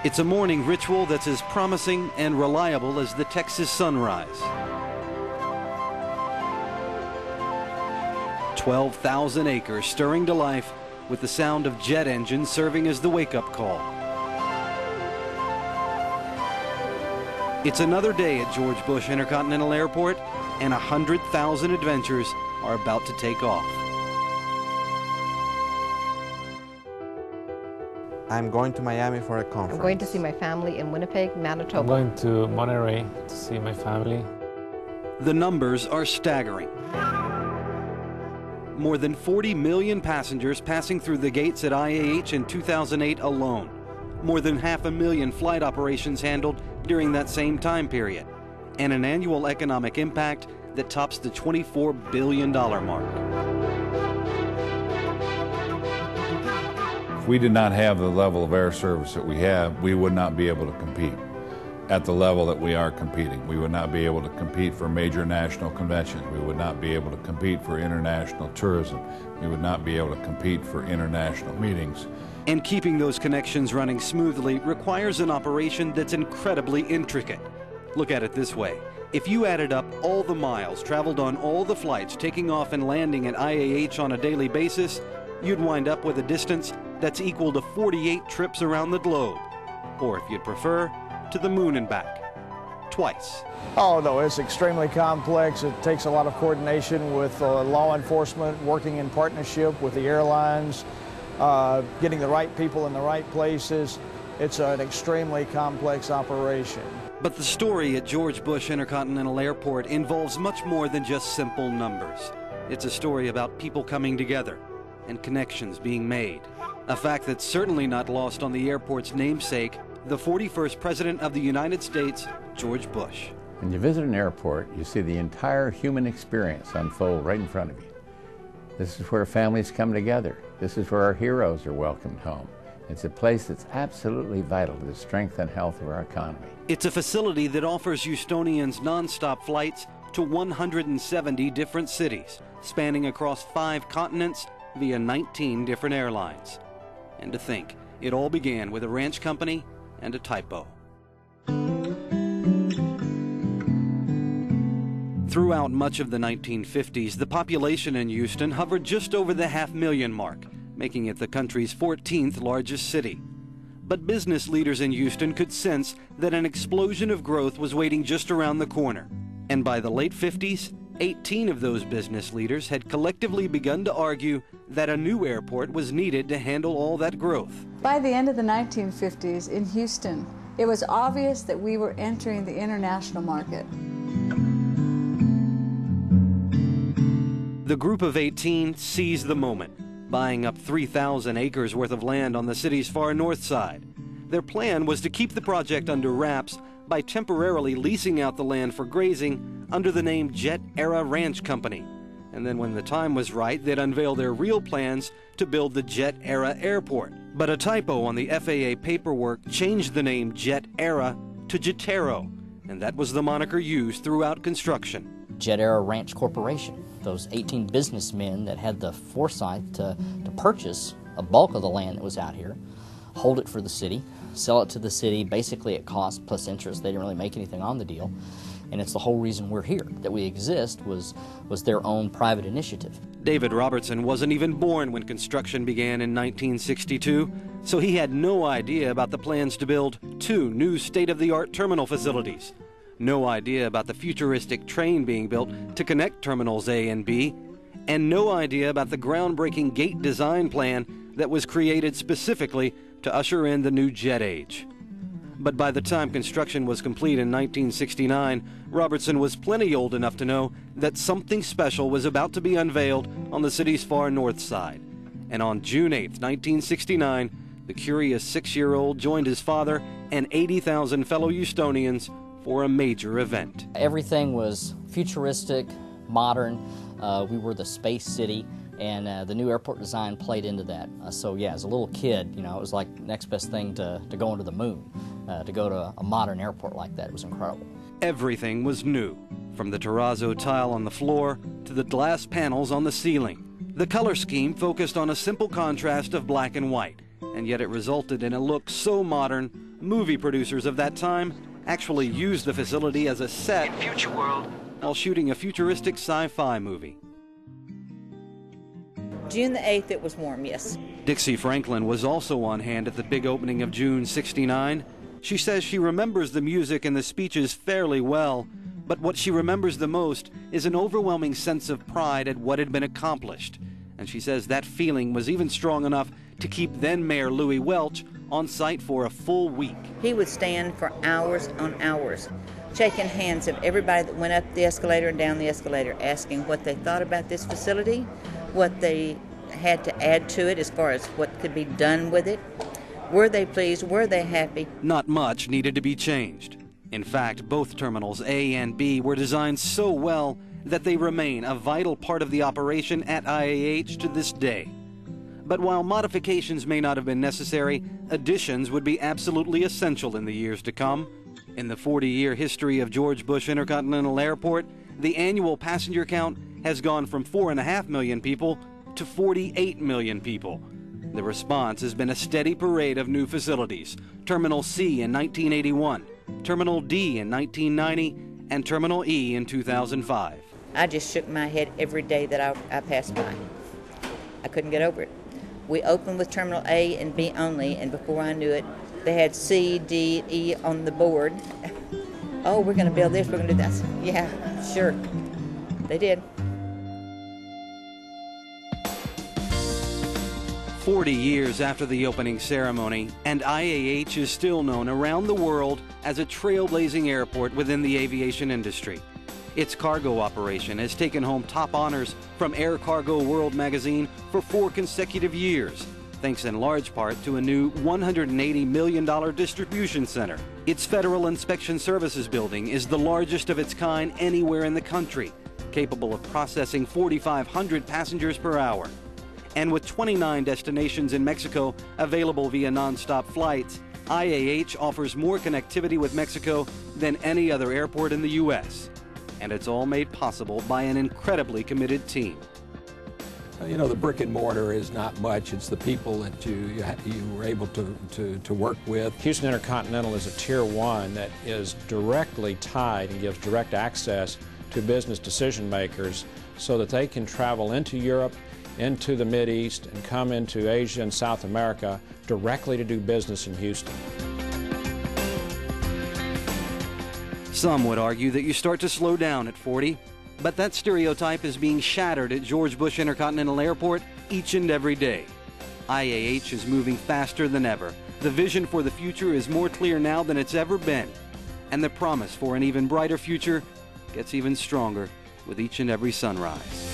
It's a morning ritual that's as promising and reliable as the Texas sunrise. 12,000 acres stirring to life with the sound of jet engines serving as the wake-up call. It's another day at George Bush Intercontinental Airport, and 100,000 adventures are about to take off. I'm going to Miami for a conference. I'm going to see my family in Winnipeg, Manitoba. I'm going to Monterey to see my family. The numbers are staggering. More than 40 million passengers passing through the gates at IAH in 2008 alone. More than 500,000 flight operations handled during that same time period. And an annual economic impact that tops the $24 billion mark. If we did not have the level of air service that we have, we would not be able to compete at the level that we are competing. We would not be able to compete for major national conventions. We would not be able to compete for international tourism. We would not be able to compete for international meetings. And keeping those connections running smoothly requires an operation that's incredibly intricate. Look at it this way. If you added up all the miles traveled on all the flights taking off and landing at IAH on a daily basis, you'd wind up with a distance that's equal to 48 trips around the globe. Or if you'd prefer, to the moon and back. Twice. Oh no, it's extremely complex. It takes a lot of coordination with law enforcement, working in partnership with the airlines, getting the right people in the right places. It's an extremely complex operation. But the story at George Bush Intercontinental Airport involves much more than just simple numbers. It's a story about people coming together and connections being made. A fact that's certainly not lost on the airport's namesake, the 41st President of the United States, George Bush. When you visit an airport, you see the entire human experience unfold right in front of you. This is where families come together. This is where our heroes are welcomed home. It's a place that's absolutely vital to the strength and health of our economy. It's a facility that offers Houstonians non-stop flights to 170 different cities, spanning across 5 continents via 19 different airlines. And to think, it all began with a ranch company and a typo. Throughout much of the 1950s, the population in Houston hovered just over the 500,000 mark, making it the country's 14th largest city. But business leaders in Houston could sense that an explosion of growth was waiting just around the corner. And by the late 50s, 18 of those business leaders had collectively begun to argue that a new airport was needed to handle all that growth. By the end of the 1950s in Houston, it was obvious that we were entering the international market. The group of 18 seized the moment, buying up 3,000 acres worth of land on the city's far north side. Their plan was to keep the project under wraps by temporarily leasing out the land for grazing under the name Jet Era Ranch Company. And then when the time was right, they'd unveil their real plans to build the Jet Era Airport. But a typo on the FAA paperwork changed the name Jet Era to Jetero, and that was the moniker used throughout construction. Jet Era Ranch Corporation, those 18 businessmen that had the foresight to purchase a bulk of the land that was out here, hold it for the city, sell it to the city basically at cost plus interest. They didn't really make anything on the deal. And it's the whole reason we're here, that we exist, was their own private initiative. David Robertson wasn't even born when construction began in 1962, so he had no idea about the plans to build 2 new state-of-the-art terminal facilities. No idea about the futuristic train being built to connect terminals A and B, and no idea about the groundbreaking gate design plan that was created specifically to usher in the new jet age. But by the time construction was complete in 1969, Robertson was plenty old enough to know that something special was about to be unveiled on the city's far north side. And on June 8, 1969, the curious 6-year-old joined his father and 80,000 fellow Houstonians for a major event. Everything was futuristic, modern. We were the space city, and the new airport design played into that. So yeah, as a little kid, you know, it was like the next best thing to going to the moon. To go to a modern airport like that, it was incredible. Everything was new, from the terrazzo tile on the floor to the glass panels on the ceiling. The color scheme focused on a simple contrast of black and white, and yet it resulted in a look so modern, movie producers of that time actually used the facility as a set in Future World while shooting a futuristic sci-fi movie. June the 8th, it was warm, yes. Dixie Franklin was also on hand at the big opening of June '69. She says she remembers the music and the speeches fairly well, but what she remembers the most is an overwhelming sense of pride at what had been accomplished. And she says that feeling was even strong enough to keep then Mayor Louis Welch on site for a full week. He would stand for hours on hours, shaking hands of everybody that went up the escalator and down the escalator, asking what they thought about this facility, what they had to add to it as far as what could be done with it. Were they pleased? Were they happy? Not much needed to be changed. In fact, both terminals A and B were designed so well that they remain a vital part of the operation at IAH to this day. But while modifications may not have been necessary, additions would be absolutely essential in the years to come. In the 40-year history of George Bush Intercontinental Airport, the annual passenger count has gone from 4.5 million people to 48 million people. The response has been a steady parade of new facilities. Terminal C in 1981, Terminal D in 1990, and Terminal E in 2005. I just shook my head every day that I passed by. I couldn't get over it. We opened with Terminal A and B only, and before I knew it, they had C, D, E on the board. Oh, we're going to build this, we're going to do that. Yeah, sure. They did. 40 years after the opening ceremony, and IAH is still known around the world as a trailblazing airport within the aviation industry. Its cargo operation has taken home top honors from Air Cargo World magazine for 4 consecutive years, thanks in large part to a new $180 million distribution center. Its Federal Inspection Services building is the largest of its kind anywhere in the country, capable of processing 4,500 passengers per hour. And with 29 destinations in Mexico available via nonstop flights, IAH offers more connectivity with Mexico than any other airport in the U.S. And it's all made possible by an incredibly committed team. You know, the brick and mortar is not much. It's the people that you were able to work with. Houston Intercontinental is a Tier 1 that is directly tied and gives direct access to business decision makers so that they can travel into Europe, into the Mideast, and come into Asia and South America directly to do business in Houston. Some would argue that you start to slow down at 40, but that stereotype is being shattered at George Bush Intercontinental Airport each and every day. IAH is moving faster than ever. The vision for the future is more clear now than it's ever been, and the promise for an even brighter future gets even stronger with each and every sunrise.